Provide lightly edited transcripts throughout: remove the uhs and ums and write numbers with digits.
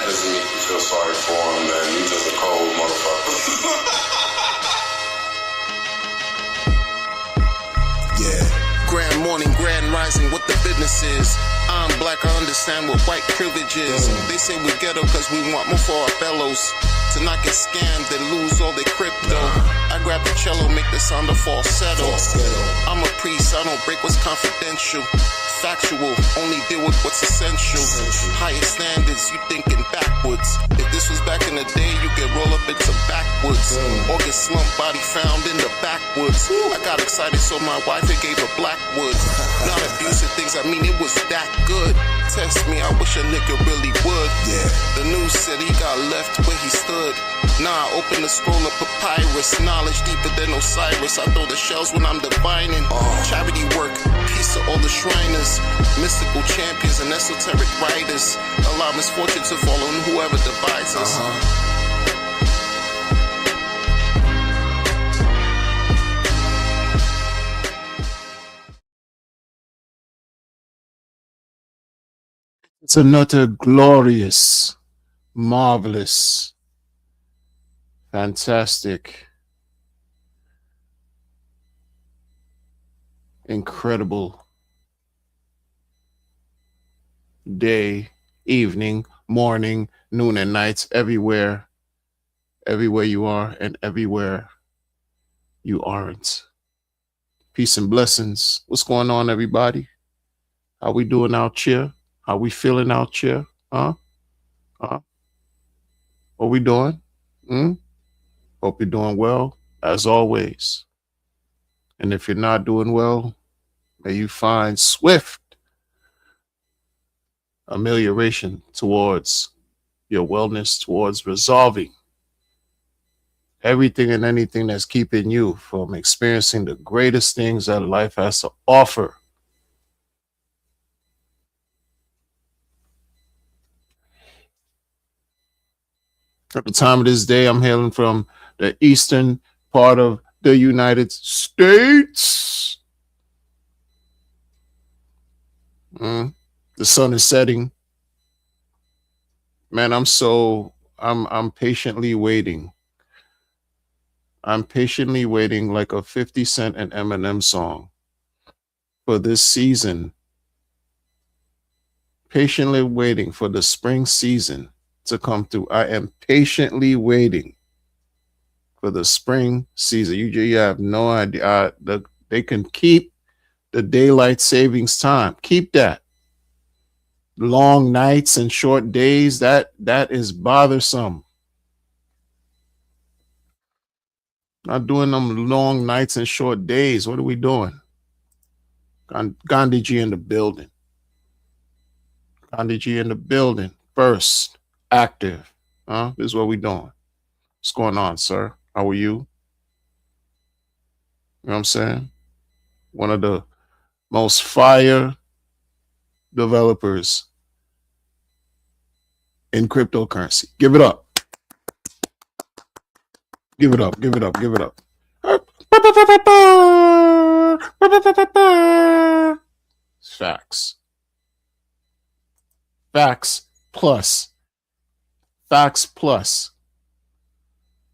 doesn't make you feel sorry for him, then you just a cold motherfucker. Yeah. Grand morning, grand rising, what the business is. I'm black, I understand what white privilege is. They say we ghetto cause we want more for our fellows. To not get scammed and lose all their crypto. I grab the cello, make the sound of falsetto. I'm a priest, I don't break what's confidential. Factual, only deal with what's essential. Higher standards, you thinking backwards. If this was back in the day, you get roll up into backwoods. Or get slump body found in the backwoods. I got excited so my wife it gave her blackwood. Not abusive things, I mean it was that good. Test me, I wish a nigga really would. The news said he got left where he stood. Nah, open the scroll of papyrus. Knowledge deeper than Osiris. I throw the shells when I'm divining. Charity work, peace to all the Shriners. Mystical champions and esoteric writers. Allow misfortune to fall on whoever divides us. It's another glorious, marvelous, fantastic, incredible day, evening, morning, noon, and nights, everywhere you are and everywhere you aren't. Peace and blessings. What's going on, everybody? How we doing out here? How we feeling out here? What we doing? Hope you're doing well, as always. And if you're not doing well, may you find swift amelioration towards your wellness, towards resolving everything and anything that's keeping you from experiencing the greatest things that life has to offer. At the time of this day, I'm hailing from the eastern part of the United States. The sun is setting. Man, I'm patiently waiting. I'm patiently waiting like a 50 Cent and Eminem song for this season. Patiently waiting for the spring season to come through. I am patiently waiting for the spring season. You have no idea. They can keep the daylight savings time. Keep that. Long nights and short days, that is bothersome. Not doing them long nights and short days. What are we doing? Gandhiji in the building. Gandhiji in the building. First, active. This is what we doing. What's going on, sir? How are you? You know what I'm saying? One of the most fire developers in cryptocurrency. Give it up. Give it up. Give it up. Give it up. Facts. Facts plus. Facts plus.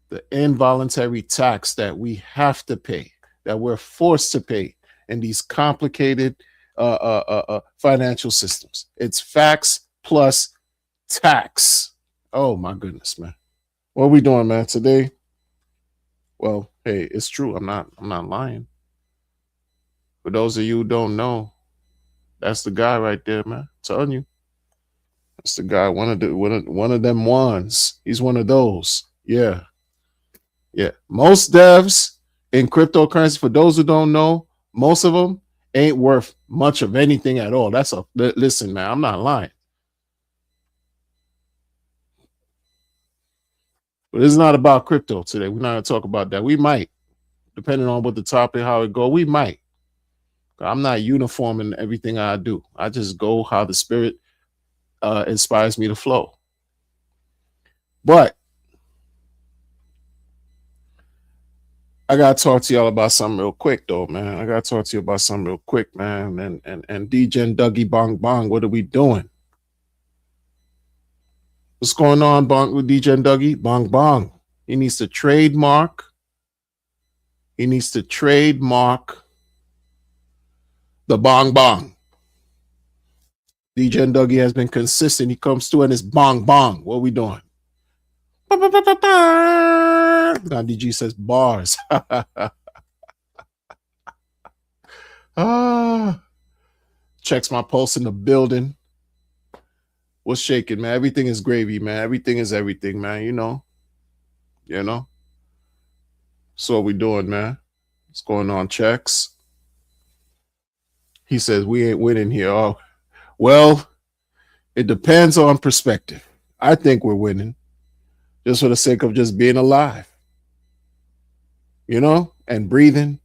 The involuntary tax that we have to pay, that we're forced to pay in these complicated financial systems. It's facts plus tax. Oh my goodness, man. What are we doing, man, today? Well, hey, it's true. I'm not lying. For those of you who don't know, that's the guy right there, man. I'm telling you. That's the guy, one of them ones. He's one of those. Yeah. Yeah. Most devs in cryptocurrency, for those who don't know, most of them ain't worth much of anything at all. Listen, man, I'm not lying. But it's not about crypto today. We're not going to talk about that. We might, depending on what the topic, how it go, we might. I'm not uniform in everything I do. I just go how the spirit inspires me to flow. But I got to talk to y'all about something real quick, though, man. And DJ and Dougie Bong Bong, what are we doing? What's going on, Bong, with DJ and Dougie? Bong Bong. He needs to trademark. He needs to trademark the Bong Bong. DJ and Dougie has been consistent. He comes through and it's Bong Bong. What are we doing? Now DG says bars. Checks my pulse in the building. What's shaking, man? Everything is gravy, man. Everything is everything, man. You know. So what we doing, man? What's going on, Checks? He says we ain't winning here. Oh, well, it depends on perspective. I think we're winning, just for the sake of just being alive, and breathing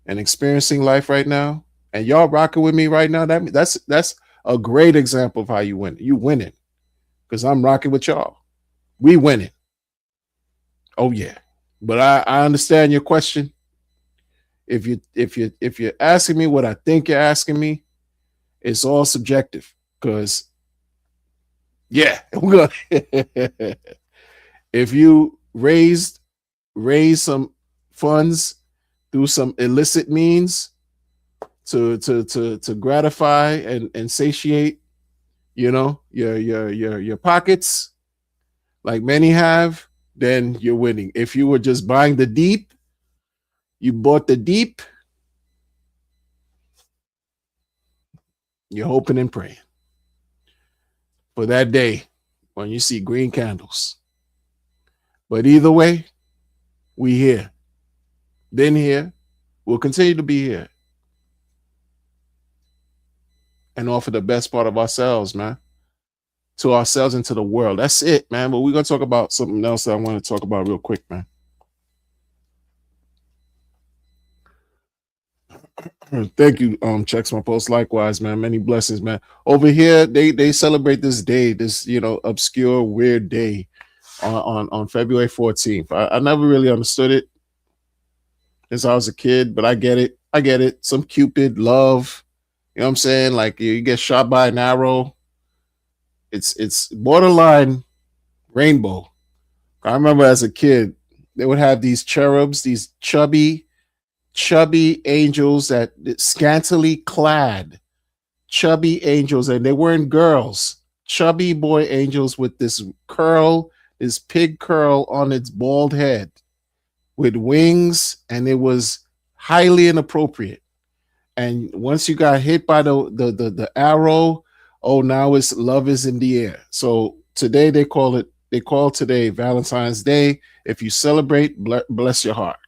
and experiencing life right now. And y'all rocking with me right now. That's a great example of how you win. You winning because I'm rocking with y'all. We winning. Oh yeah, but I understand your question. If you're asking me what I think you're asking me, it's all subjective. Because yeah, we're gonna if you raise some funds through some illicit means to gratify and satiate, your pockets, like many have, then you're winning. If you were just buying the deep, you bought the deep, you're hoping and praying for that day when you see green candles. But either way, we here. Been here. We'll continue to be here. And offer the best part of ourselves, man. To ourselves and to the world. That's it, man. But we're going to talk about something else that I want to talk about real quick, man. Thank you, Checks my post. Likewise, man. Many blessings, man. Over here, they celebrate this day, this obscure, weird day on February 14th. I never really understood it since I was a kid, but I get it. Some Cupid love. You know what I'm saying? Like you get shot by an arrow. It's borderline rainbow. I remember as a kid, they would have these cherubs, these chubby angels that scantily clad chubby angels, and they weren't girls, chubby boy angels with this pig curl on its bald head with wings, and it was highly inappropriate. And once you got hit by the arrow, now it's love is in the air. So today they call today Valentine's Day. If you celebrate, bless your heart.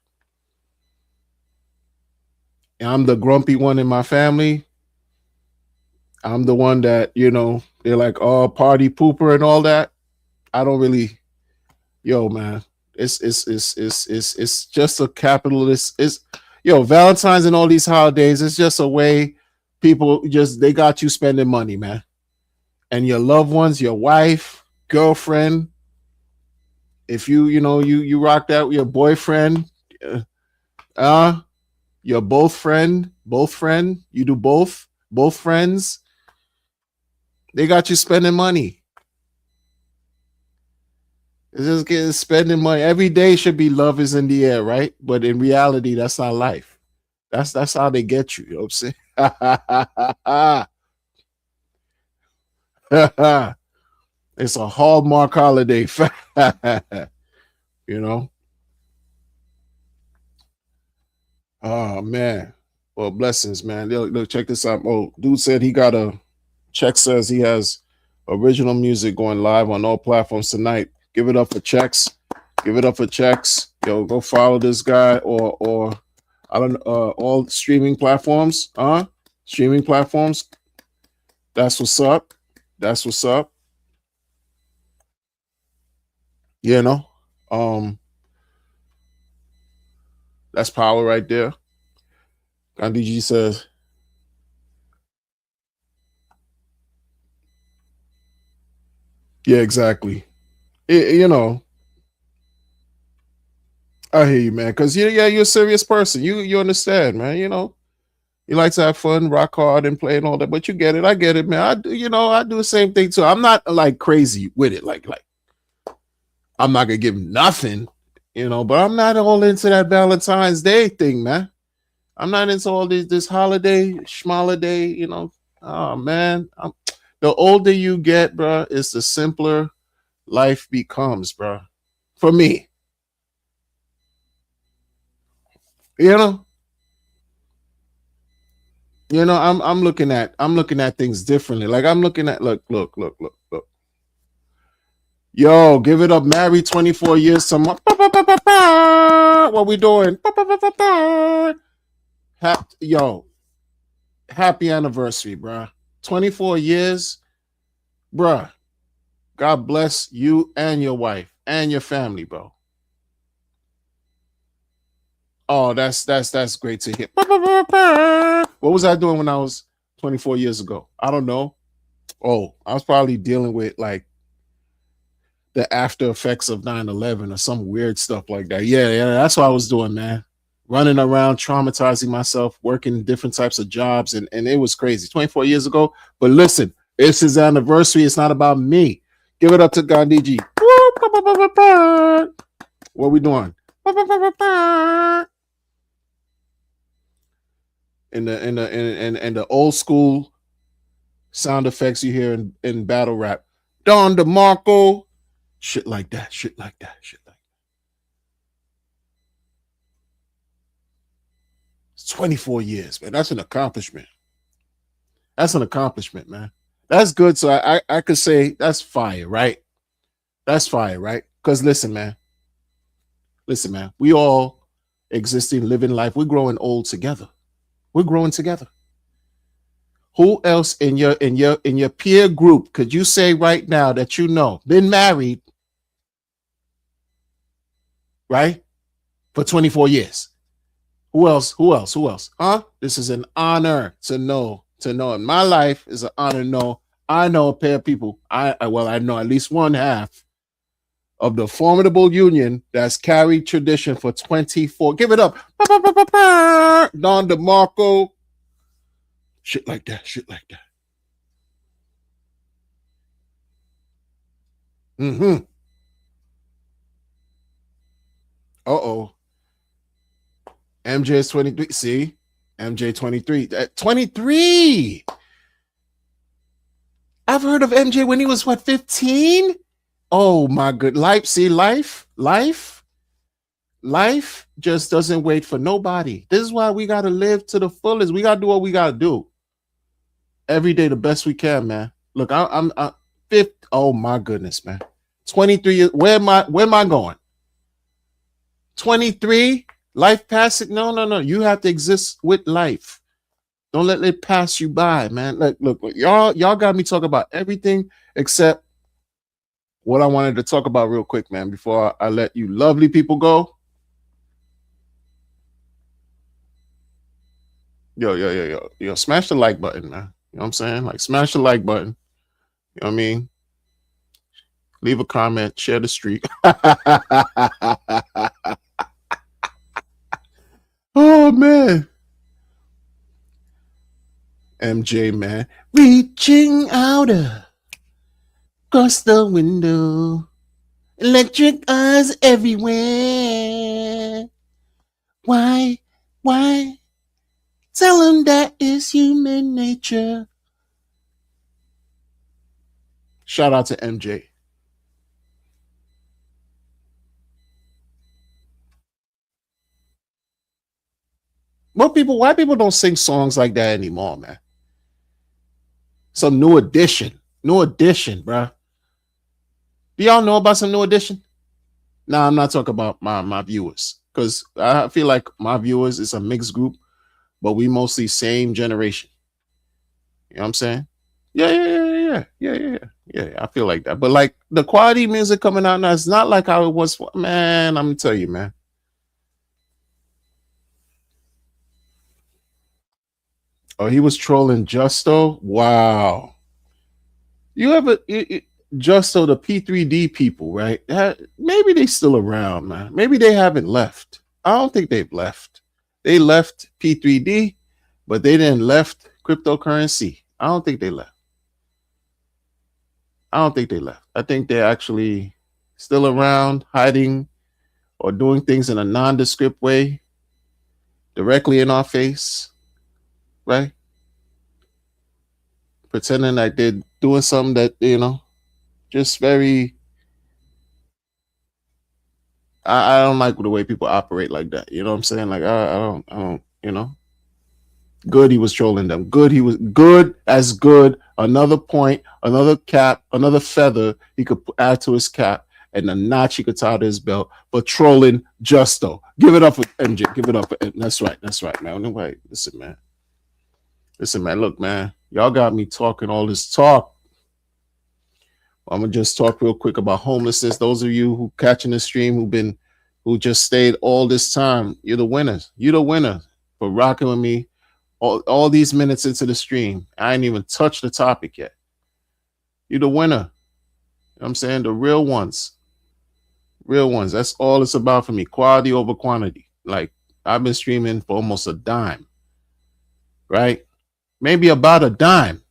I'm the grumpy one in my family. I'm the one that, they're like, oh, party pooper and all that. I don't really, man, it's just a capitalist. Valentine's and all these holidays, it's just a way people they got you spending money, man. And your loved ones, your wife, girlfriend, if you rock that with your boyfriend, your both friend, you do both friends, they got you spending money. It's just getting spending money. Every day should be love is in the air, right? But in reality, that's not life. That's how they get you. You know what I'm saying? It's a Hallmark holiday. Oh man. Well, blessings, man. Look, check this out. Oh, dude said he got says he has original music going live on all platforms tonight. Give it up for Checks. Give it up for Checks. Yo, go follow this guy or I don't all streaming platforms. Streaming platforms. That's what's up. That's what's up. That's power right there. Gandhiji says, yeah, exactly. I hear you, man. Because you're a serious person. You understand, man. You like to have fun, rock hard, and play and all that, but you get it. I get it, man. I do, I do the same thing too. I'm not like crazy with it. Like I'm not gonna give nothing, but I'm not all into that Valentine's Day thing, man. I'm not into all this holiday, schmoliday, Oh man, the older you get, bro, it's the simpler life becomes, bro. For me, you know, I'm looking at things differently. Like I'm looking at look. Yo, give it up, married 24 years. What we doing? Yo, happy anniversary, bruh. 24 years, bruh. God bless you and your wife and your family, bro. Oh, that's great to hear. What was I doing when I was 24 years ago? I don't know. Oh, I was probably dealing with like the after effects of 9/11 or some weird stuff like that. Yeah, that's what I was doing, man. Running around, traumatizing myself, working different types of jobs, and it was crazy. 24 years ago. But listen, it's his anniversary. It's not about me. Give it up to Gandhiji. What we doing? In the old school sound effects you hear in battle rap. Don DeMarco. Shit like that. It's 24 years, man. That's an accomplishment. Man. That's good. So I could say that's fire, right? That's fire, right? Because listen, man. We all existing, living life. We're growing old together. We're growing together. Who else in your peer group could you say right now that been married, right? For 24 years. Who else? Huh? This is an honor to know. In my life is an honor to know. I know a pair of people. I know at least one half of the formidable union that's carried tradition for 24. Give it up. Don DeMarco. Shit like that. Mm-hmm. Uh-oh. MJ is 23. See? MJ 23. 23. I've heard of MJ when he was 15? Oh my good. Life just doesn't wait for nobody. This is why we gotta live to the fullest. We gotta do what we gotta do. Every day the best we can, man. Look, I'm 5th. Oh my goodness, man. 23 years. Where am I going? 23? Life passing? No. You have to exist with life. Don't let it pass you by, man. Look, y'all got me talking about everything except what I wanted to talk about real quick, man, before I let you lovely people go. Yo, smash the like button, man. You know what I'm saying? Like, smash the like button. You know what I mean? Leave a comment, share the streak. Oh, man. MJ, man. Reaching out across the window. Electric eyes everywhere. Why? Tell them that is human nature. Shout out to MJ. Why people don't sing songs like that anymore, man? Some New Edition, bro. Do y'all know about some New Edition? Nah, I'm not talking about my viewers, because I feel like my viewers is a mixed group, but we mostly same generation. You know what I'm saying? Yeah. I feel like that. But like the quality music coming out now, it's not like how it was. Man, I'm gonna tell you, man. Oh, he was trolling Justo. Wow. You ever Justo, the P3D people, right? Maybe they still around, man. Maybe they haven't left. I don't think they've left. They left P3D, but they didn't left cryptocurrency. I don't think they left. I don't think they left. I think they're actually still around, hiding or doing things in a nondescript way, directly in our face, right? Pretending like they're doing something that, just very. I don't like the way people operate like that. You know what I'm saying? Like I don't. Good, he was trolling them. Good, he was good as good. Another point, another cap, another feather he could add to his cap, and a notch he could tie to his belt. But trolling Justo. Give it up for MJ. Give it up for That's right. That's right, man. Wait, listen, man. Listen, man. Look, man. Y'all got me talking all this talk. I'm gonna just talk real quick about homelessness. Those of you who catching the stream who just stayed all this time, you're the winners. You're the winner for rocking with me all these minutes into the stream. I ain't even touched the topic yet. You're the winner. You know what I'm saying? The real ones. Real ones. That's all it's about for me. Quality over quantity. Like, I've been streaming for almost a dime. Right? Maybe about a dime.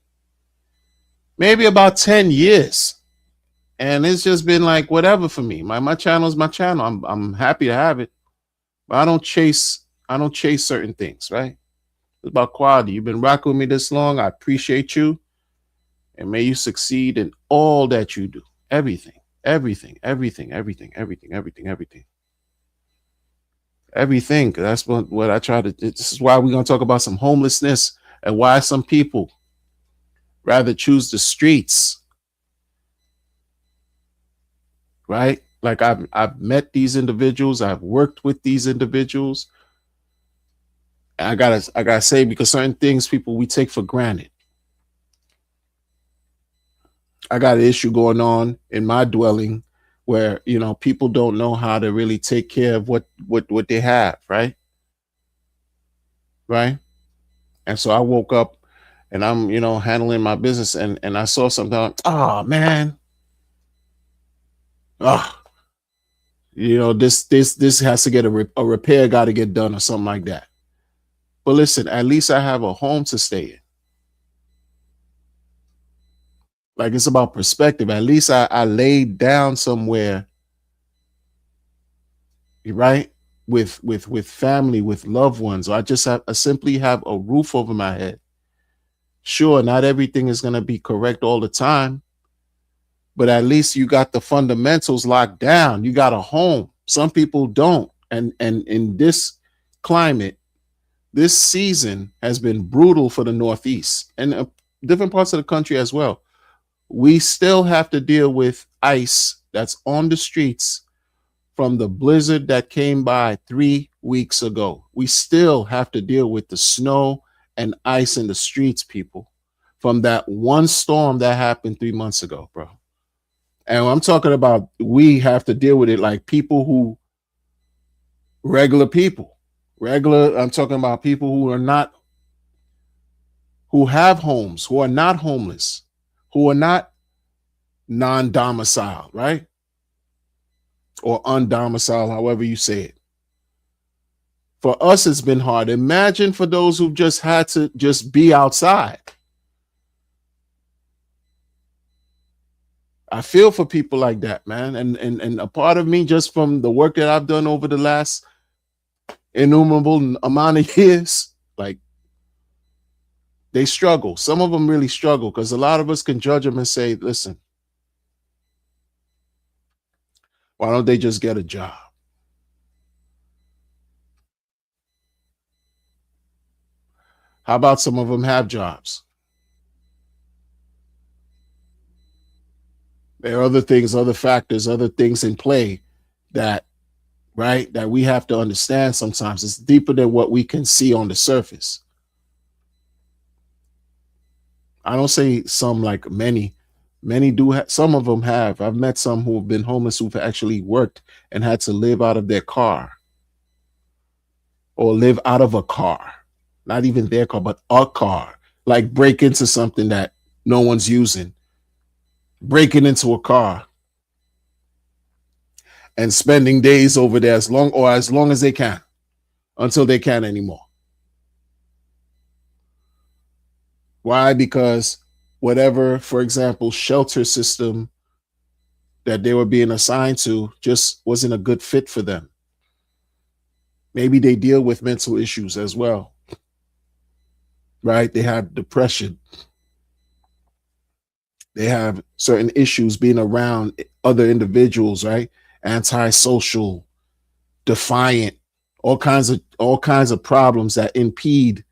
Maybe about 10 years. And it's just been like whatever for me. My channel is my channel. I'm happy to have it. But I don't chase certain things, right? It's about quality. You've been rocking with me this long. I appreciate you. And may you succeed in all that you do. Everything. Everything. Everything. Everything. Everything. Everything. Everything. Everything. That's what I try to. This is why we're gonna talk about some homelessness and why some people rather choose the streets. Right? Like I've met these individuals, I've worked with these individuals. And I gotta say, because certain things we take for granted. I got an issue going on in my dwelling where people don't know how to really take care of what they have, right? Right? And so I woke up and I'm handling my business and I saw something like, oh man. This has to get a repair got to get done or something like that. But listen, at least I have a home to stay in. Like, it's about perspective. At least I laid down somewhere, right? With family, with loved ones. Or I simply have a roof over my head. Sure, not everything is going to be correct all the time, but at least you got the fundamentals locked down. You got a home. Some people don't. And in this climate, this season has been brutal for the Northeast and different parts of the country as well. We still have to deal with ice that's on the streets from the blizzard that came by 3 weeks ago. We still have to deal with the snow and ice in the streets, people, from that one storm that happened 3 months ago, bro. And I'm talking about, we have to deal with it like regular people. I'm talking about people who have homes, who are not homeless, who are not non-domicile, right? Or undomiciled, however you say it. For us, it's been hard. Imagine for those who just had to just be outside. I feel for people like that, man. And a part of me, just from the work that I've done over the last innumerable amount of years, like, they struggle. Some of them really struggle because a lot of us can judge them and say, listen, why don't they just get a job? How about some of them have jobs? There are other things, other factors, other things in play that we have to understand sometimes. It's deeper than what we can see on the surface. I don't say some, like many do. Some of them have. I've met some who have been homeless who've actually worked and had to live out of their car or live out of a car, not even their car, but a car, like break into something that no one's using, breaking into a car and spending days over there as long as they can, until they can't anymore. Why? Because whatever, for example, shelter system that they were being assigned to just wasn't a good fit for them. Maybe they deal with mental issues as well, right? They have depression. They have certain issues being around other individuals, right? Antisocial, defiant, all kinds of problems that impede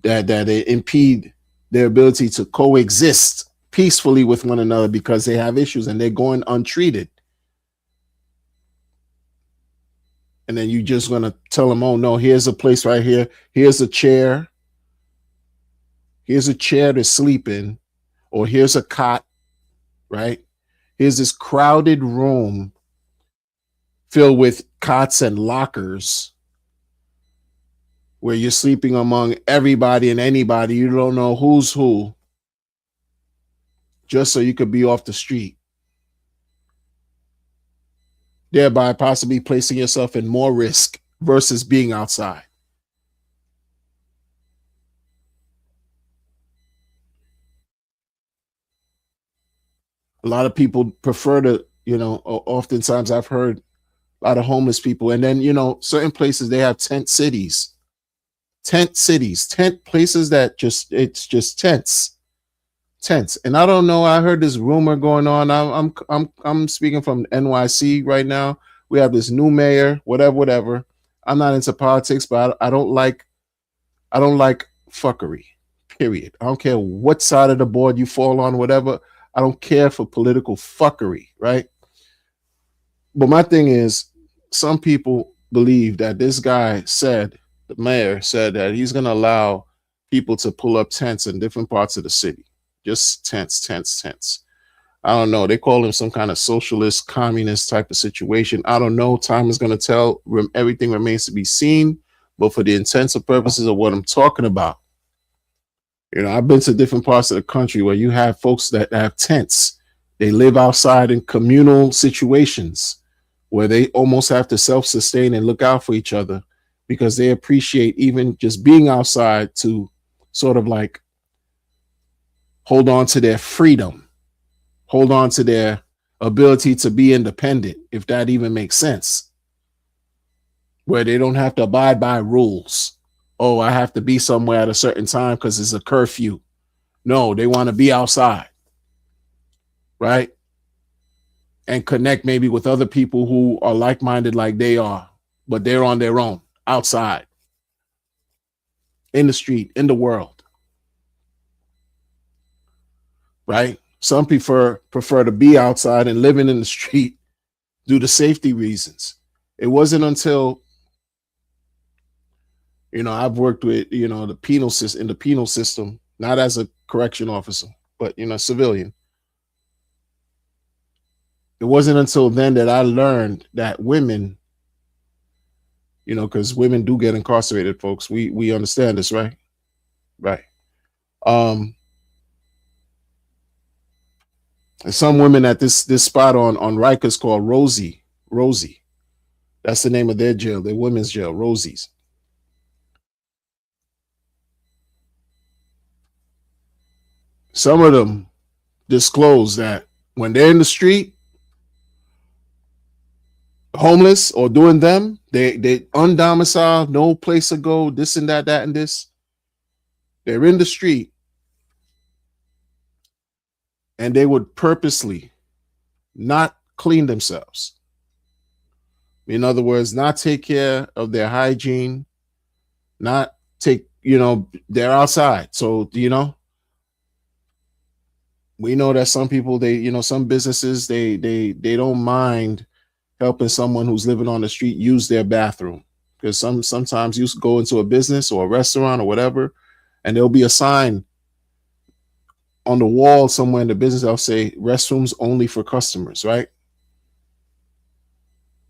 they impede their ability to coexist peacefully with one another because they have issues and they're going untreated. And then you just going to tell them, oh no, here's a place right here. Here's a chair. Here's a chair to sleep in, or here's a cot, right? Here's this crowded room filled with cots and lockers where you're sleeping among everybody and anybody. You don't know who's who, just so you could be off the street, thereby possibly placing yourself in more risk versus being outside. A lot of people prefer to, oftentimes I've heard a lot of homeless people, and then, certain places they have tent cities, tent places that it's just tents. And I don't know, I heard this rumor going on. I'm speaking from NYC right now. We have this new mayor, whatever. I'm not into politics, but I don't like fuckery, period. I don't care what side of the board you fall on, whatever. I don't care for political fuckery, right? But my thing is, some people believe that this guy said, the mayor said, that he's going to allow people to pull up tents in different parts of the city. Just tents. I don't know. They call him some kind of socialist, communist type of situation. I don't know. Time is going to tell. Everything remains to be seen. But for the intents and purposes of what I'm talking about, I've been to different parts of the country where you have folks that have tents. They live outside in communal situations where they almost have to self-sustain and look out for each other because they appreciate even just being outside to sort of like hold on to their freedom, hold on to their ability to be independent, if that even makes sense, where they don't have to abide by rules. Oh, I have to be somewhere at a certain time because it's a curfew. No, they want to be outside, right? And connect maybe with other people who are like-minded like they are, but they're on their own, outside, in the street, in the world, right? Some prefer to be outside and living in the street due to safety reasons. It wasn't until I've worked with, the penal system, in the penal system, not as a correction officer, but, civilian. It wasn't until then that I learned that women, because women do get incarcerated, folks. We understand this, right? Right. Some women at this spot on Rikers called Rosie. That's the name of their jail, their women's jail, Rosie's. Some of them disclose that when they're in the street, homeless or doing them, they undomiciled, no place to go, this and that and this. They're in the street and they would purposely not clean themselves. In other words, not take care of their hygiene, not take, they're outside. So, we know that some people, some businesses, they don't mind helping someone who's living on the street use their bathroom, because sometimes you go into a business or a restaurant or whatever, and there'll be a sign on the wall somewhere in the business that'll say restrooms only for customers, right?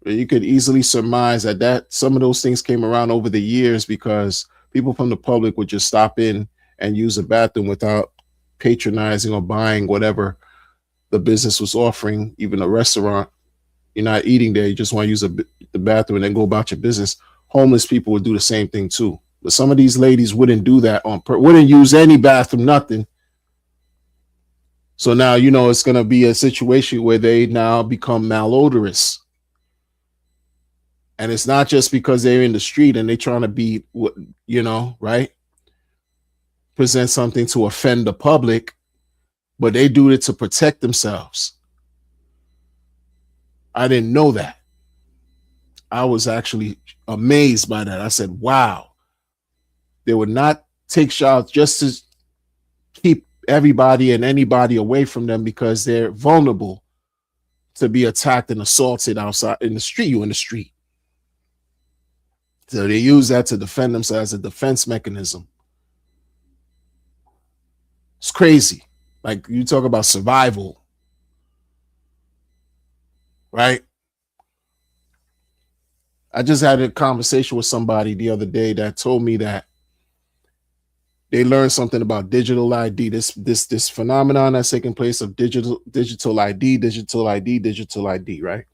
You could easily surmise that some of those things came around over the years because people from the public would just stop in and use a bathroom without patronizing or buying whatever the business was offering. Even a restaurant, you're not eating there, you just want to use the bathroom and then go about your business. Homeless people would do the same thing too. But some of these ladies wouldn't do that wouldn't use any bathroom, nothing. So now, it's going to be a situation where they now become malodorous. And it's not just because they're in the street and they're trying to be, right? Present something to offend the public, but they do it to protect themselves. I didn't know that. I was actually amazed by that. I said, wow. They would not take shots just to keep everybody and anybody away from them because they're vulnerable to be attacked and assaulted outside in the street. You in the street. So they use that to defend themselves as a defense mechanism. It's crazy. Like, you talk about survival, right? I just had a conversation with somebody the other day that told me that they learned something about digital ID, this phenomenon that's taking place of digital ID, right?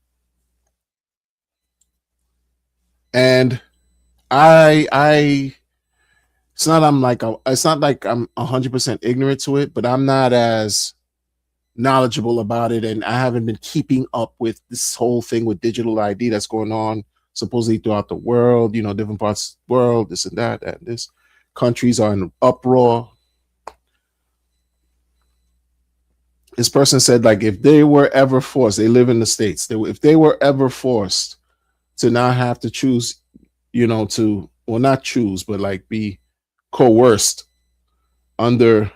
And it's not like I'm 100% ignorant to it, but I'm not as knowledgeable about it, and I haven't been keeping up with this whole thing with digital ID that's going on supposedly throughout the world, different parts of the world, this and that, and this. Countries are in uproar. This person said, like, if they were ever forced, they live in the States, if they were ever forced to not have to choose, not choose, but like be coerced under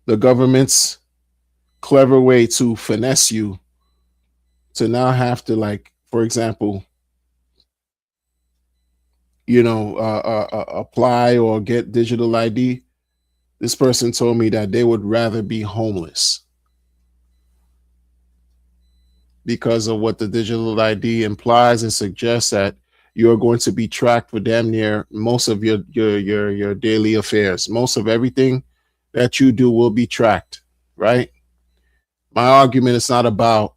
the government's clever way to finesse you to now have to, like, for example, apply or get digital ID. This person told me that they would rather be homeless because of what the digital ID implies and suggests, that you're going to be tracked for damn near most of your daily affairs. Most of everything that you do will be tracked, right? My argument is not about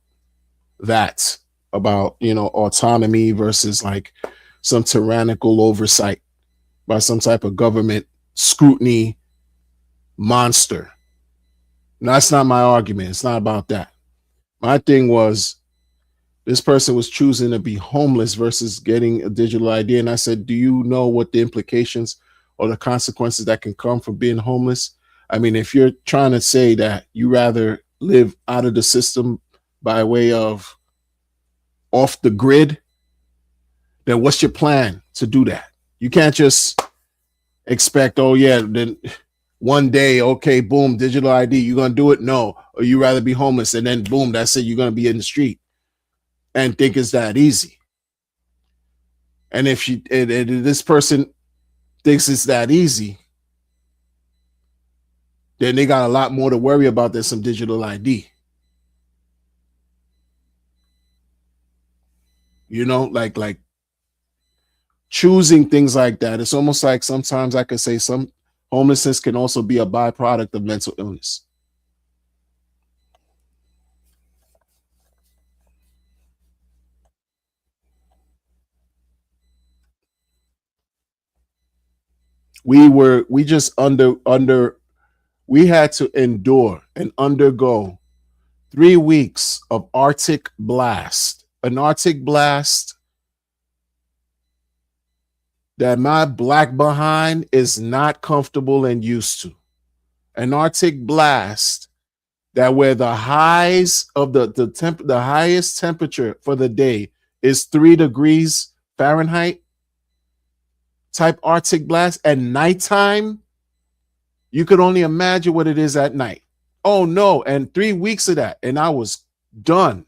that, about, autonomy versus like some tyrannical oversight by some type of government scrutiny monster. No, that's not my argument. It's not about that. My thing was, this person was choosing to be homeless versus getting a digital ID. And I said, do you know what the implications or the consequences that can come from being homeless? I mean, if you're trying to say that you rather live out of the system by way of off the grid, then what's your plan to do that? You can't just expect, oh yeah, then one day, okay, boom, digital ID, you're going to do it? No. Or you rather be homeless and then boom, that's it, you're going to be in the street and think it's that easy. And if this person thinks it's that easy, then they got a lot more to worry about than some digital ID. Like choosing things like that. It's almost like sometimes I could say some homelessness can also be a byproduct of mental illness. We had to endure and undergo 3 weeks of Arctic blast, an Arctic blast that my black behind is not comfortable and used to. An Arctic blast that where the highs of the highest temperature for the day is 3 degrees Fahrenheit type Arctic blast, and nighttime, you could only imagine what it is at night. Oh no, and 3 weeks of that, and I was done.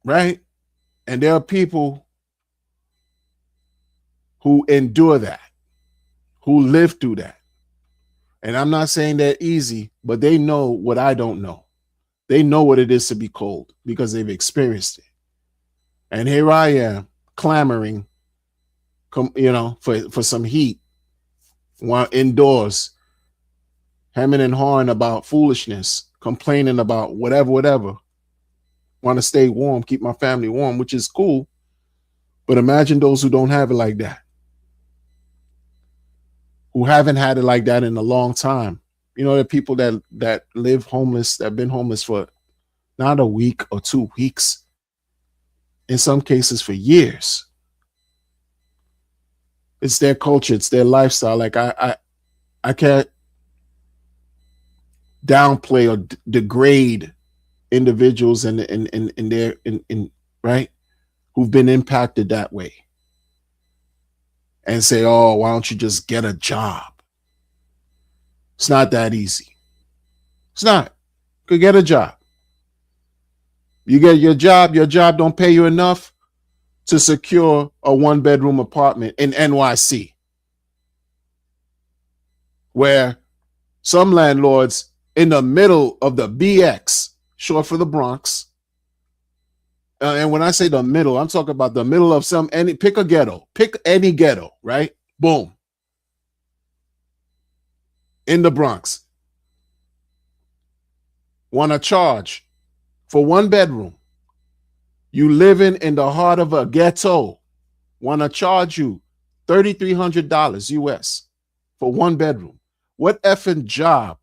Right? And there are people who endure that, who live through that. And I'm not saying they're easy, but they know what I don't know. They know what it is to be cold because they've experienced it. And here I am clamoring, for some heat while indoors, hemming and hawing about foolishness, complaining about whatever. want to stay warm, keep my family warm, which is cool. But imagine those who don't have it like that, who haven't had it like that in a long time. You know, the people that live homeless, that have been homeless for not a week or 2 weeks, in some cases for years. It's their culture, it's their lifestyle. Like I can't downplay or degrade individuals in their in right, who've been impacted that way, and say, oh, why don't you just get a job? It's not that easy. It's not. You could get a job. You get your job don't pay you enough to secure a 1-bedroom apartment in NYC, where some landlords in the middle of the BX, short for the Bronx, and when I say the middle, I'm talking about the middle of pick a ghetto, pick any ghetto, right? Boom. In the Bronx. Want to charge for 1 bedroom. You living in the heart of a ghetto. Want to charge you $3,300 US for 1 bedroom. What effing job?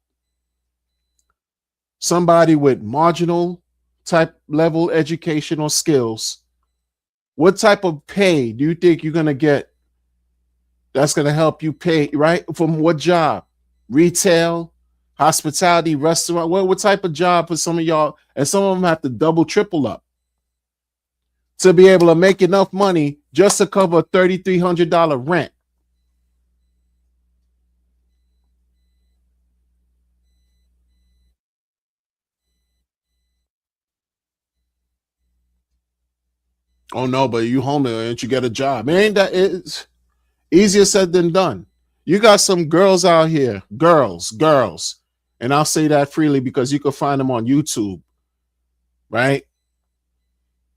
Somebody with marginal type level educational skills, what type of pay do you think you're going to get that's going to help you pay, right? From what job? Retail, hospitality, restaurant? What type of job for some of y'all? And some of them have to double, triple up to be able to make enough money just to cover a $3,300 rent. Oh no, but you homeless and you get a job. Man, ain't that it's easier said than done. You got some girls out here, girls, and I'll say that freely because you can find them on YouTube, right?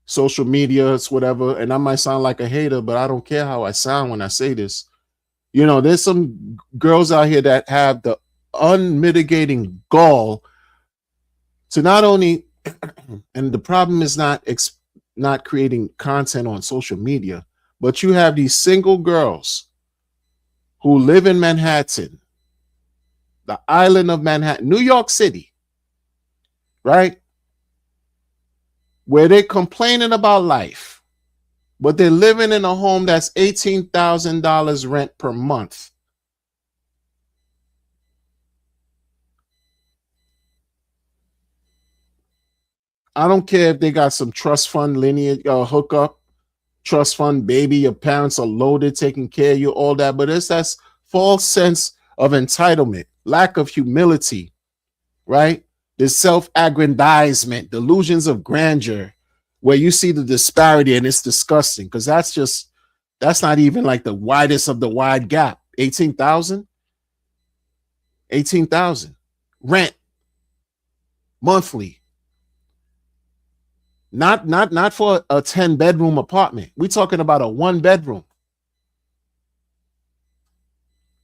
Social media, it's whatever. And I might sound like a hater, but I don't care how I sound when I say this. You know, there's some girls out here that have the unmitigating gall to not only, and the problem is not creating content on social media, but you have these single girls who live in Manhattan, the island of Manhattan, New York City, right? Where they're complaining about life, but they're living in a home that's $18,000 rent per month. I don't care if they got some trust fund lineage hookup, trust fund baby, your parents are loaded, taking care of you, all that, but it's that false sense of entitlement, lack of humility, right? This self-aggrandizement, delusions of grandeur, where you see the disparity and it's disgusting because that's not even like the widest of the wide gap. 18,000 rent monthly. Not for a 10-bedroom apartment. We're talking about a 1 bedroom,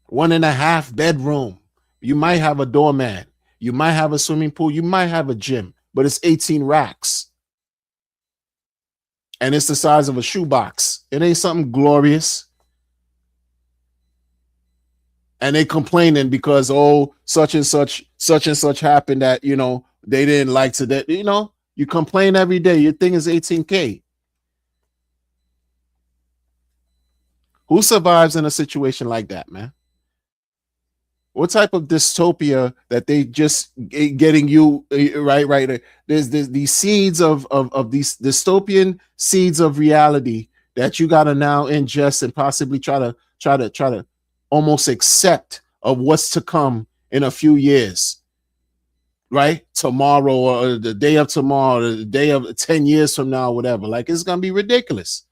1.5 bedroom. You might have a doorman. You might have a swimming pool. You might have a gym, but it's 18 racks. And it's the size of a shoebox. It ain't something glorious. And they complaining because, oh, such and such happened that, you know, they didn't like to that. You know, you complain every day. Your thing is 18K. Who survives in a situation like that, man? What type of dystopia that they just getting you right? There's these seeds of these dystopian seeds of reality that you got to now ingest and possibly try to almost accept of what's to come in a few years, right? Tomorrow or the day of tomorrow, or the day of 10 years from now, whatever. Like it's gonna be ridiculous.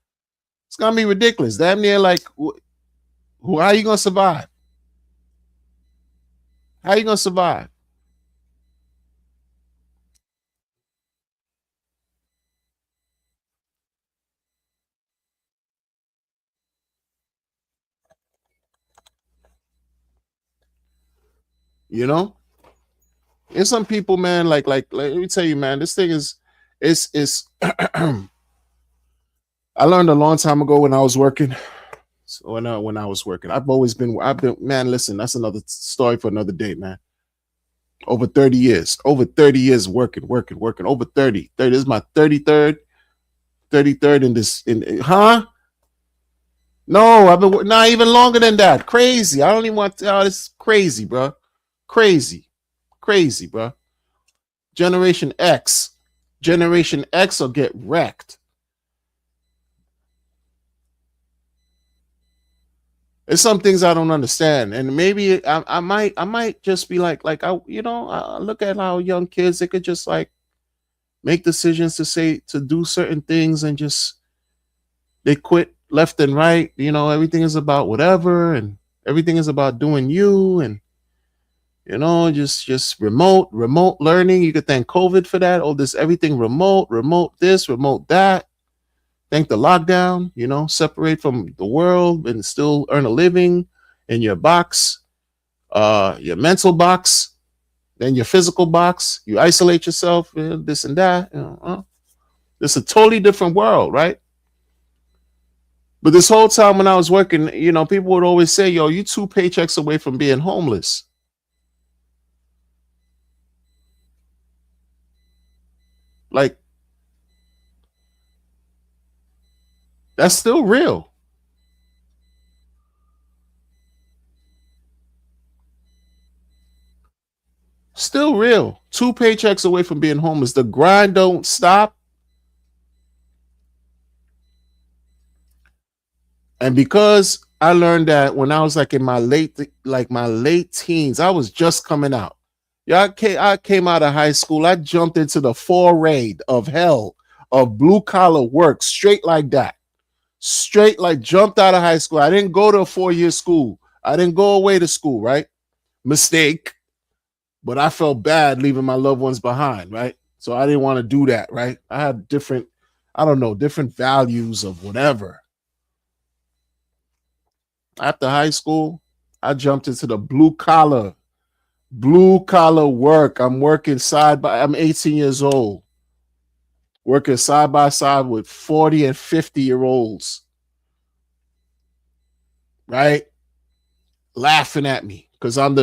It's gonna be ridiculous. Damn near like, how are you gonna survive? How are you gonna survive? You know, and some people, man, like let me tell you, man, this thing is It's I learned a long time ago when I was working. So when I was working, I've been, man, listen, that's another story for another day, man. Over 30 years. Over 30 years working. Over 30. 30. This is my 33rd in this huh? No, I've been not even longer than that. Crazy. I don't even want to. Oh, this is crazy, bro. Crazy, crazy, bro. Generation X, Generation X will get wrecked. There's some things I don't understand, and maybe I might just be I look at how young kids, they could just like make decisions to do certain things and just they quit left and right. Everything is about whatever, and everything is about doing you, and just remote learning. You could thank COVID for that. All this, everything remote this, remote that. Thank the lockdown, separate from the world and still earn a living in your box, your mental box, then your physical box. You isolate yourself, this and that. It's a totally different world, right? But this whole time when I was working, people would always say, yo, you 2 paychecks away from being homeless. Like, that's still real. Still real. 2 paychecks away from being homeless. The grind don't stop. And because I learned that when I was like in my late teens, I was just coming out. Yeah, I came out of high school. I jumped into the foray of hell of blue collar work straight like that. Straight like jumped out of high school. I didn't go to a 4-year school. I didn't go away to school, right? Mistake. But I felt bad leaving my loved ones behind, right? So I didn't want to do that, right? I had different values of whatever. After high school, I jumped into the blue collar work. I'm 18 years old, working side by side with 40 and 50-year-olds, right? Laughing at me because I'm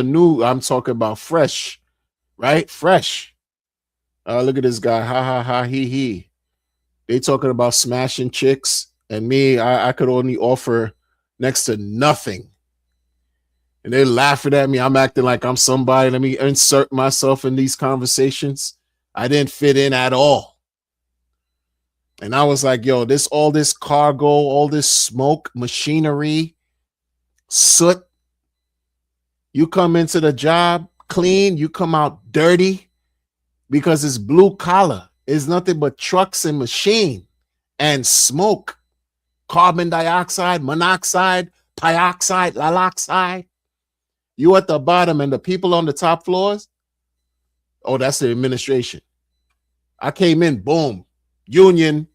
talking about fresh, right? Fresh. Look at this guy. Ha, ha, ha, he. They talking about smashing chicks, and me, I could only offer next to nothing. And they're laughing at me. I'm acting like I'm somebody. Let me insert myself in these conversations. I didn't fit in at all. And I was like, yo, all this cargo, all this smoke, machinery, soot. You come into the job clean, you come out dirty because it's blue collar. It's nothing but trucks and machine and smoke, carbon dioxide, monoxide, dioxide, laloxide. You at the bottom and the people on the top floors, oh, that's the administration. I came in, boom, union,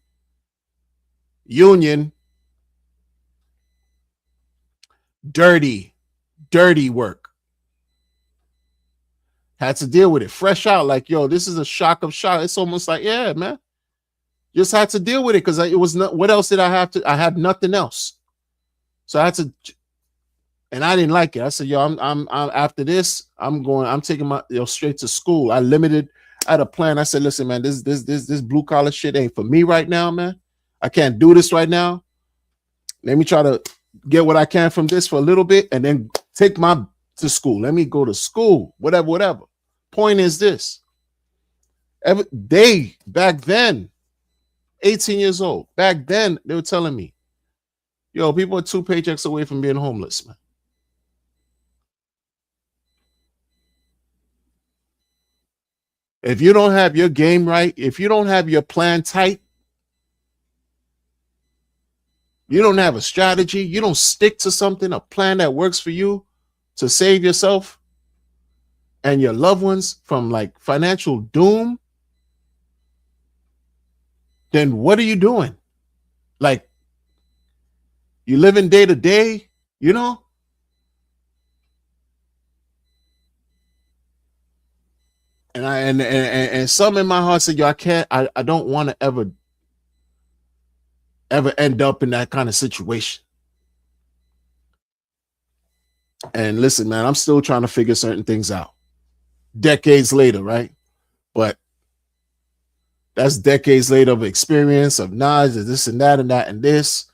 dirty work. Had to deal with it. Fresh out, like, yo, this is a shock of shock. It's almost like, yeah, man. Just had to deal with it because it was not, what else did I have to? I had nothing else. So I had to, and I didn't like it. I said, yo, I'm after this, I'm taking my straight to school. I had a plan. I said, listen, man, this blue collar shit ain't for me right now, man. I can't do this right now. Let me try to get what I can from this for a little bit and then take to school. Let me go to school, whatever. Point is this. Back then, 18 years old, back then, they were telling me, yo, people are 2 paychecks away from being homeless, man. If you don't have your game right, if you don't have your plan tight, you don't have a strategy, you don't stick to something, a plan that works for you to save yourself and your loved ones from like financial doom, then what are you doing? Like, you living day to day, And some in my heart said, yo, I don't want to ever end up in that kind of situation. And listen, man, I'm still trying to figure certain things out. Decades later, right? But that's decades later of experience, of knowledge, of this and that and that and this.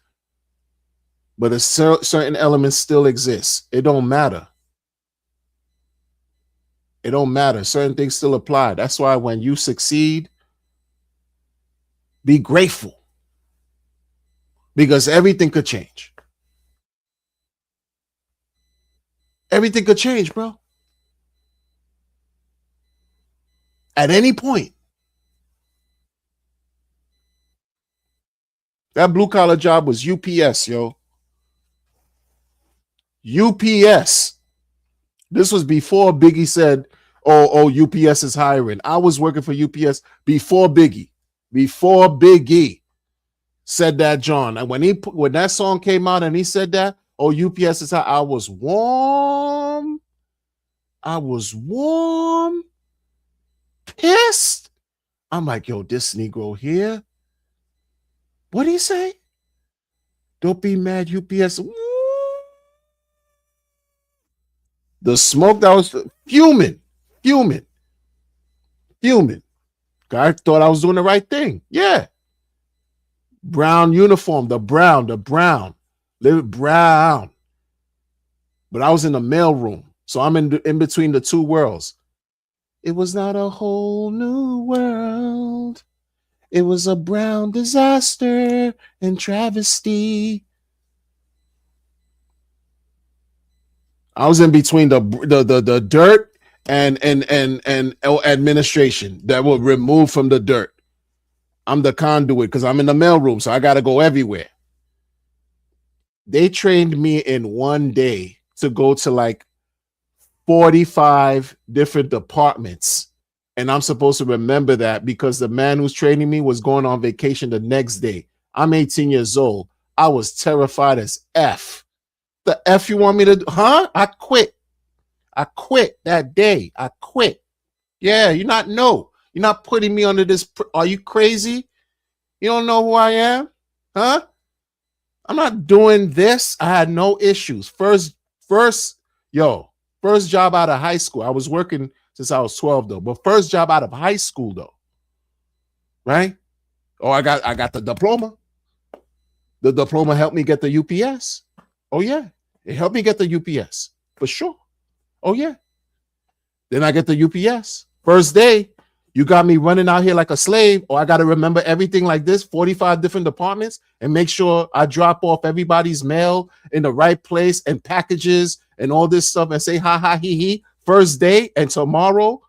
But a certain elements still exist. It don't matter. It don't matter. Certain things still apply. That's why when you succeed, be grateful. Because everything could change. Everything could change, bro. At any point. That blue collar job was UPS, yo. UPS. This was before Biggie said, oh, UPS is hiring. I was working for UPS before Biggie. Before Biggie said that, John. And when that song came out and he said that, oh, UPS is hiring, I was warm. Pissed. I'm like, yo, this Negro here. What'd he say? Don't be mad, UPS. The smoke that was fuming. Guy thought I was doing the right thing. Yeah. Brown uniform, the brown. Live brown. But I was in the mail room. So I'm in between the two worlds. It was not a whole new world. It was a brown disaster and travesty. I was in between the dirt and administration that were removed from the dirt. I'm the conduit because I'm in the mailroom, so I got to go everywhere. They trained me in one day to go to like 45 different departments. And I'm supposed to remember that because the man who's training me was going on vacation the next day. I'm 18 years old. I was terrified as F. The F you want me to do? Huh? I quit that day. I quit. Yeah, you're not putting me under this. Are you crazy? You don't know who I am? Huh? I'm not doing this. I had no issues. First job out of high school. I was working since I was 12 though, but first job out of high school though. Right? Oh, I got the diploma. The diploma helped me get the UPS. Oh yeah. It helped me get the UPS for sure. Oh yeah. Then I get the UPS. First day, you got me running out here like a slave, or I got to remember everything like this, 45 different departments, and make sure I drop off everybody's mail in the right place and packages and all this stuff and say ha ha he he. First day, and tomorrow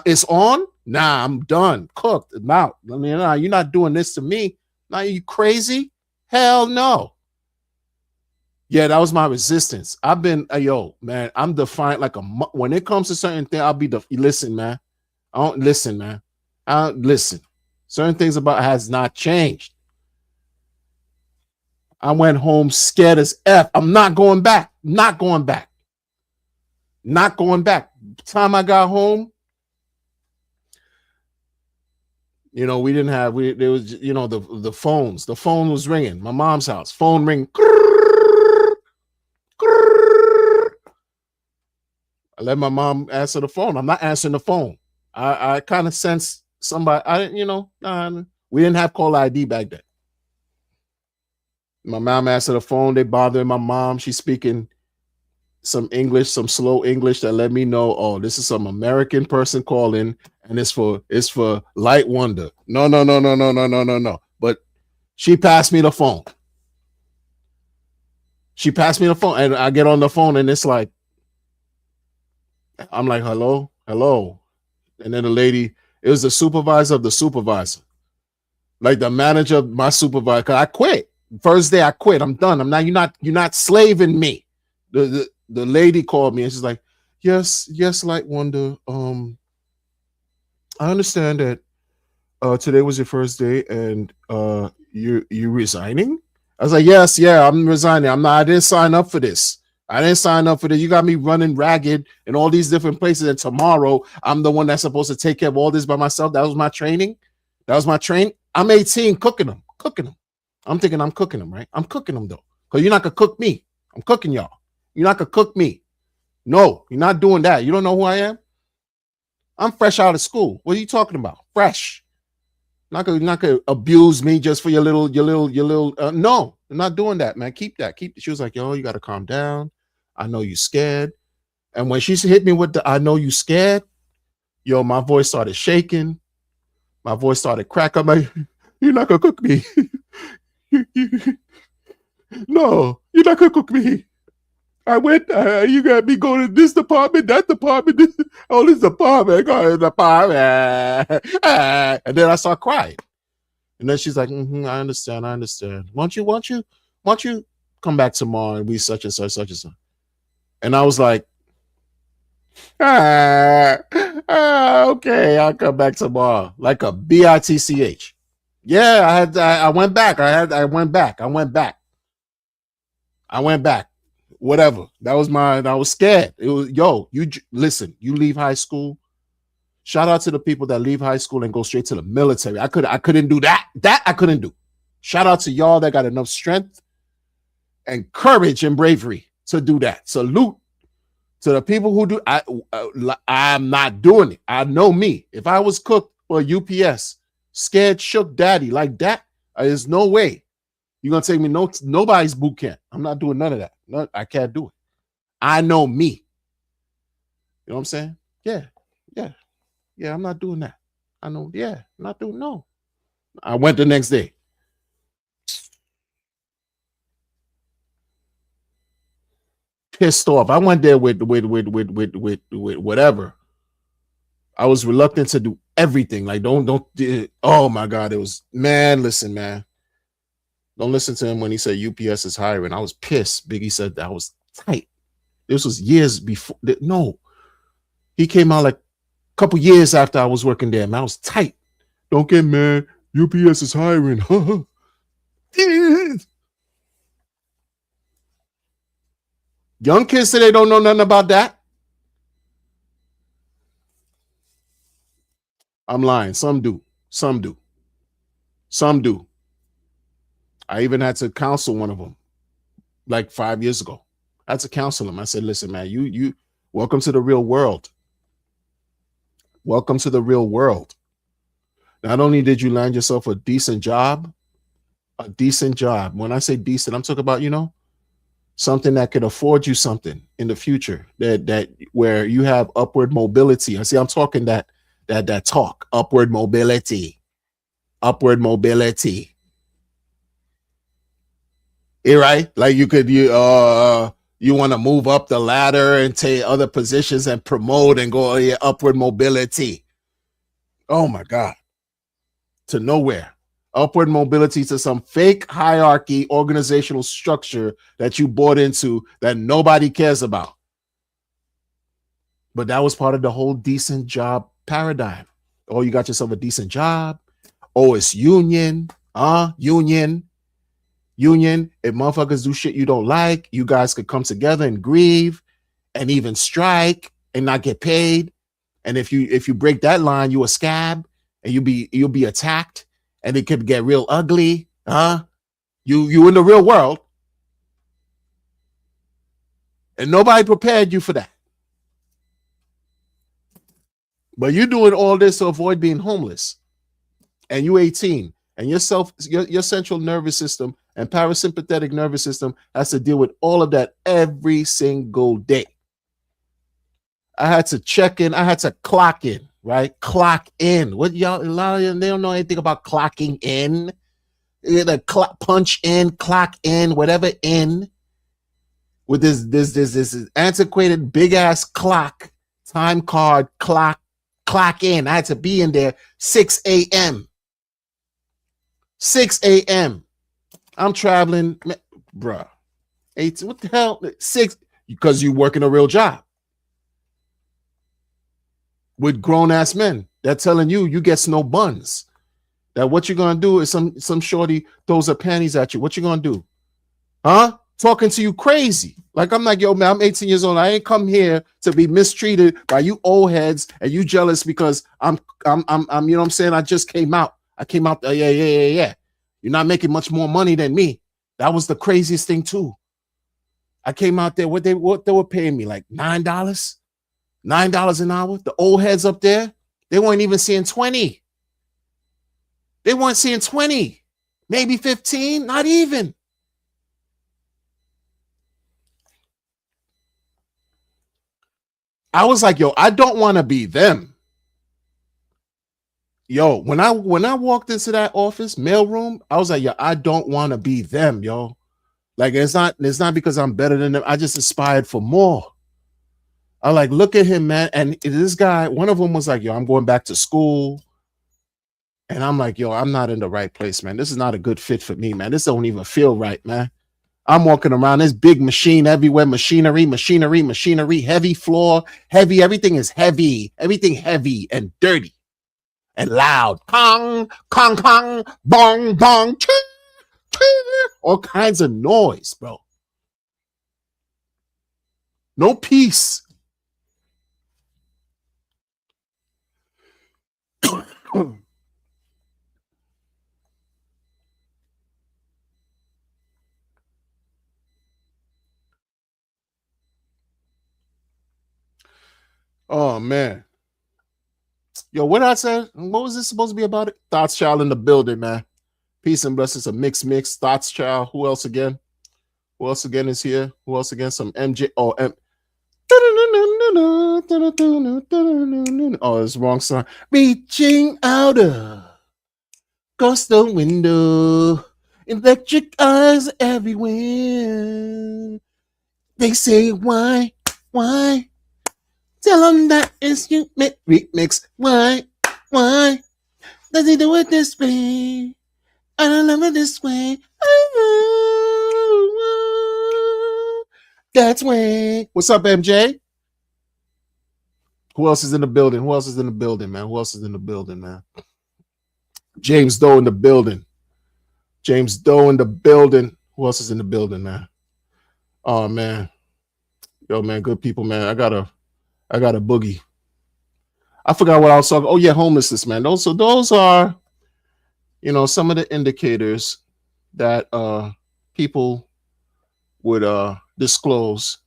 it's on. Nah, I'm done. Cooked. I'm out. I mean, nah, you're not doing this to me. Nah, you crazy? Hell no. Yeah, that was my resistance. I've been, yo, man, I'm defiant like when it comes to certain things, I'll be listen, man. I don't listen, man. I don't listen. Certain things about it has not changed. I went home scared as F. I'm not going back. Not going back. Time I got home, we didn't have, there was, the phones. The phone was ringing. My mom's house. Phone ring. I let my mom answer the phone. I'm not answering the phone. I kind of sense somebody. I didn't, we didn't have call ID back then. My mom answered the phone. They bothering my mom. She's speaking some English, some slow English that let me know, oh, this is some American person calling, and it's for Light Wonder. No. But she passed me the phone. And I get on the phone, and it's like, I'm like, hello. And then the lady, it was the supervisor of the supervisor. Like the manager of my supervisor. Cause I quit. First day I quit. I'm done. You're not slaving me. The lady called me and she's like, yes, Light Wonder. I understand that today was your first day and you resigning? I was like, yes, I'm resigning. I didn't sign up for this. I didn't sign up for this. You got me running ragged in all these different places. And tomorrow I'm the one that's supposed to take care of all this by myself. That was my training. I'm 18 cooking them. I'm thinking I'm cooking them, right? I'm cooking them though. Because you're not going to cook me. I'm cooking y'all. You're not going to cook me. No, you're not doing that. You don't know who I am? I'm fresh out of school. What are you talking about? Fresh. Not gonna abuse me just for your little. No, I'm not doing that, man. Keep that. She was like, yo, you got to calm down. I know you scared. And when she hit me with the I know you scared, yo, my voice started shaking. My voice started cracking. I'm like, you're not gonna cook me. No, you're not gonna cook me. I went, you got me going to this department, that department, this department, go to the department. And then I start crying. And then she's like, I understand. Won't you come back tomorrow and we such and such. And I was like, okay, I'll come back tomorrow. Like a bitch. Yeah, I went back. I went back. Whatever. I was scared. It was, listen, you leave high school. Shout out to the people that leave high school and go straight to the military. I couldn't do that. That I couldn't do. Shout out to y'all that got enough strength and courage and bravery to do that. Salute to the people who do. I'm not doing it. I know me. If I was cooked for UPS, scared, shook daddy like that, there's no way you're going to take me nobody's boot camp. I'm not doing none of that. No, I can't do it. I know me. You know what I'm saying? Yeah. I'm not doing that. I know. Yeah, not doing. No. I went the next day. Pissed off. I went there with whatever. I was reluctant to do everything. Like don't. Oh my God! It was, man. Listen, man. Don't listen to him when he said UPS is hiring. I was pissed. Biggie said that was tight. This was years before. No, he came out like a couple years after I was working there. Man, I was tight. Don't get mad. UPS is hiring. Young kids say they don't know nothing about that. I'm lying. Some do. I even had to counsel one of them like 5 years ago. I had to counsel him. I said, listen, man, you welcome to the real world. Welcome to the real world. Not only did you land yourself a decent job. When I say decent, I'm talking about, something that could afford you something in the future that where you have upward mobility. I see I'm talking that talk, upward mobility. Right? Like you want to move up the ladder and take other positions and promote and go upward mobility. Oh my God. To nowhere. Upward mobility to some fake hierarchy, organizational structure that you bought into that nobody cares about. But that was part of the whole decent job paradigm. Oh, you got yourself a decent job. Oh, it's union. Union. If motherfuckers do shit you don't like, you guys could come together and grieve and even strike and not get paid. And if you break that line, you a scab and you'll be attacked and it could get real ugly. You in the real world. And nobody prepared you for that. But you're doing all this to avoid being homeless. And you 18. And your central nervous system and parasympathetic nervous system has to deal with all of that every single day. I had to check in. I had to clock in, right? Clock in. What y'all, a lot of them, they don't know anything about clocking in. Punch in, clock in, whatever in. With this antiquated big ass clock, time card, clock in. I had to be in there 6 a.m. 6 a.m. I'm traveling, bruh. 8, what the hell? 6, because you working a real job with grown ass men. They're telling you get no buns. That what you're gonna do is some shorty throws her panties at you. What you gonna do? Huh? talking to you crazy. Like, I'm like, yo, man, I'm 18 years old. I ain't come here to be mistreated by you old heads and you jealous because I'm, you know what I'm saying? I just came out. I came out there. Yeah. You're not making much more money than me. That was the craziest thing too. I came out there. What they were paying me, like $9, $9 an hour. The old heads up there, they weren't even seeing 20. They weren't seeing 20, maybe 15, not even. I was like, yo, I don't want to be them. Yo, when I walked into that office mailroom, I was like, yo, I don't want to be them, yo. Like, it's not because I'm better than them. I just aspired for more. I like, look at him, man. And this guy, one of them was like, yo, I'm going back to school. And I'm like, yo, I'm not in the right place, man. This is not a good fit for me, man. This don't even feel right, man. I'm walking around this big machine everywhere, machinery, heavy floor, heavy. Everything is heavy, everything heavy and dirty and loud. Kong, kong, kong, bong, bong, ching, ching. All kinds of noise, bro. No peace. Oh man. Yo, what I said? What was this supposed to be about? It? Thoughts Child in the building, man. Peace and blessings. A mix. Thoughts Child. Who else again? Who else again is here? Who else again? Some MJ. Oh, oh, it's the wrong song. Reaching out across the window. Electric eyes everywhere. They say, why? Tell them that it's you remix. Why does he do it this way? I don't love it this way. That's way. What's up, MJ? Who else is in the building? Man? James Doe in the building. Who else is in the building, man? Oh man. Yo, man, good people, man. I got a boogie. I forgot what I was talking. Oh yeah, homelessness, man. Those are, you know, some of the indicators that people would disclose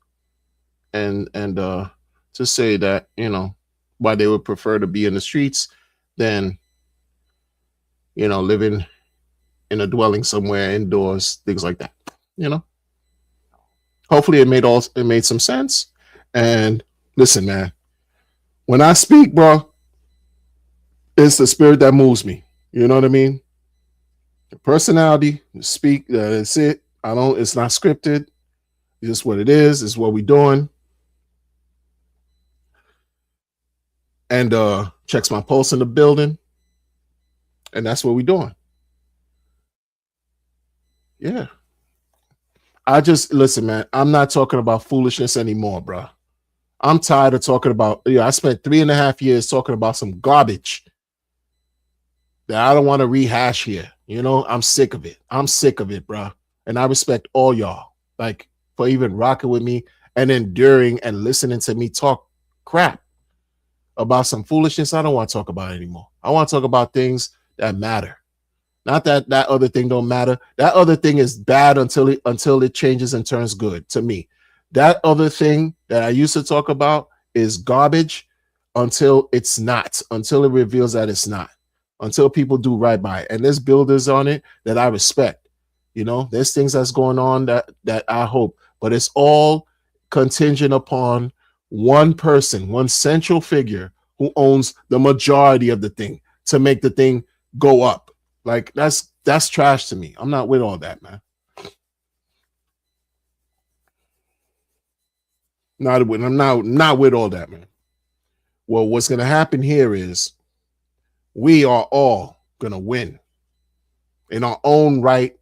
and to say that, you know, why they would prefer to be in the streets than, you know, living in a dwelling somewhere indoors, things like that. You know, hopefully it made some sense. And listen, man, when I speak, bro, it's the spirit that moves me. You know what I mean? The personality, speak. That's it. It's not scripted. It's just what it is. It's what we're doing. And checks my pulse in the building. And that's what we're doing. Yeah. Listen, man, I'm not talking about foolishness anymore, bro. I'm tired of talking about, I spent 3.5 years talking about some garbage that I don't want to rehash here. You know, I'm sick of it, bro. And I respect all y'all, like, for even rocking with me and enduring and listening to me talk crap about some foolishness I don't want to talk about anymore. I want to talk about things that matter. Not that other thing don't matter. That other thing is bad until it changes and turns good to me. That other thing that I used to talk about is garbage until it's not, until it reveals that it's not, until people do right by it. And there's builders on it that I respect. You know, there's things that's going on that I hope, but it's all contingent upon one person, one central figure who owns the majority of the thing to make the thing go up. Like, that's trash to me. I'm not with all that, man. I'm not with all that, man. Well, what's going to happen here is we are all going to win in our own right?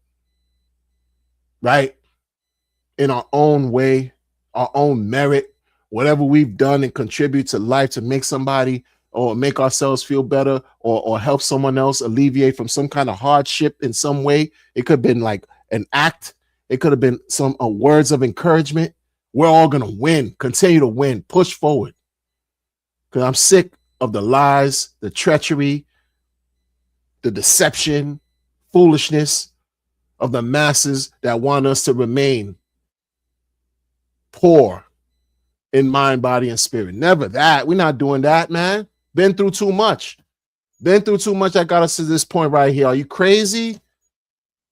In our own way, our own merit, whatever we've done and contribute to life to make somebody or make ourselves feel better or help someone else alleviate from some kind of hardship in some way. It could have been like an act. It could have been some words of encouragement. We're all going to win, continue to win, push forward. Because I'm sick of the lies, the treachery, the deception, foolishness of the masses that want us to remain poor in mind, body, and spirit. Never that. We're not doing that, man. Been through too much. Been through too much that got us to this point right here. Are you crazy?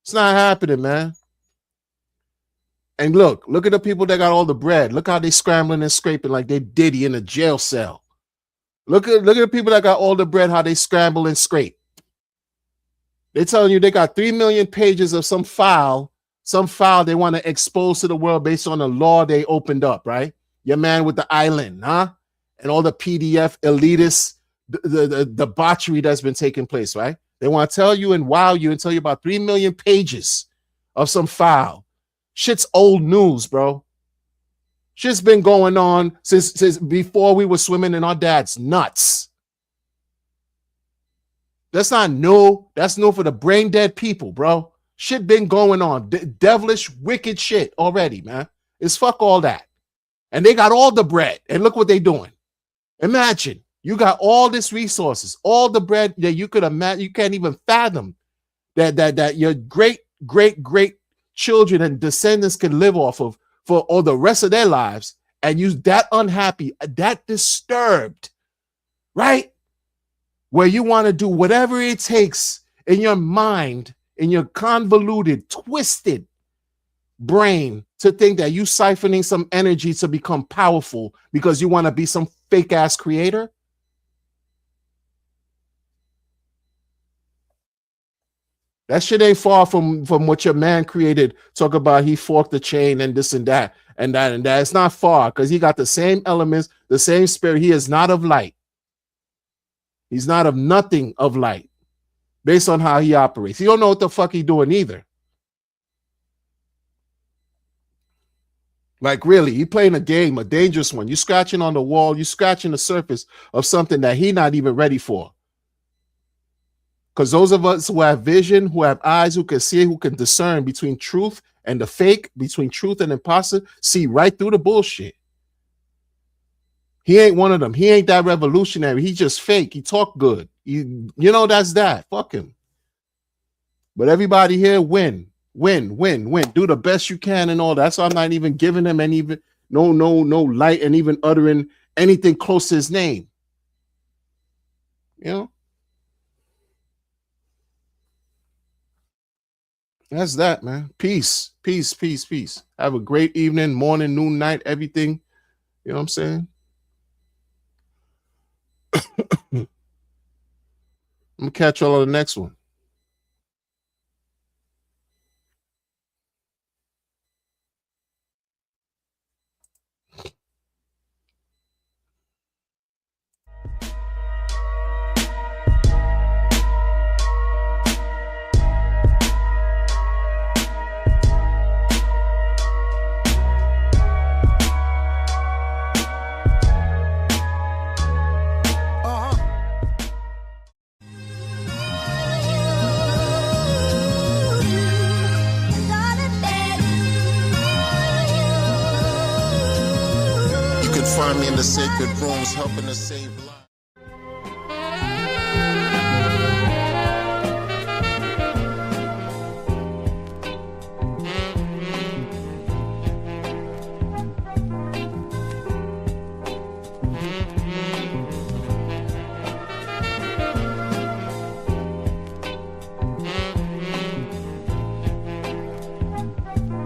It's not happening, man. And look at the people that got all the bread. Look how they scrambling and scraping like they Diddy in a jail cell. Look at the people that got all the bread, how they scramble and scrape. They're telling you they got 3 million pages of some file they want to expose to the world based on a law they opened up, right? Your man with the island, huh? And all the PDF elitist, the debauchery that's been taking place, right? They want to tell you and wow you and tell you about 3 million pages of some file. Shit's old news, bro. Shit's been going on since before we were swimming in our dad's nuts. That's not new. That's new for the brain dead people, bro. Shit been going on. Devilish, wicked shit already, man. It's fuck all that. And they got all the bread. And look what they doing. Imagine you got all this resources, all the bread that you could imagine. You can't even fathom that your great children and descendants can live off of for all the rest of their lives. And you that unhappy, that disturbed, right? Where you want to do whatever it takes in your mind, in your convoluted, twisted brain to think that you siphoning some energy to become powerful because you want to be some fake ass creator. That shit ain't far from what your man created. Talk about he forked the chain and this and that and that and that. It's not far because he got the same elements, the same spirit. He is not of light. He's not of nothing of light based on how he operates. He don't know what the fuck he doing either. Like really, he playing a game, a dangerous one. You scratching on the wall, you scratching the surface of something that he not even ready for. Because those of us who have vision, who have eyes, who can see, who can discern between truth and the fake, between truth and imposter, see right through the bullshit. He ain't one of them. He ain't that revolutionary. He just fake. He talk good. You know, that's that. Fuck him. But everybody here win. Do the best you can and all that. So I'm not even giving him any even no light and even uttering anything close to his name. You know? That's that, man. Peace. Have a great evening, morning, noon, night, everything. You know what I'm saying? I'm gonna catch y'all on the next one. Find me in the sacred rooms, helping to save lives.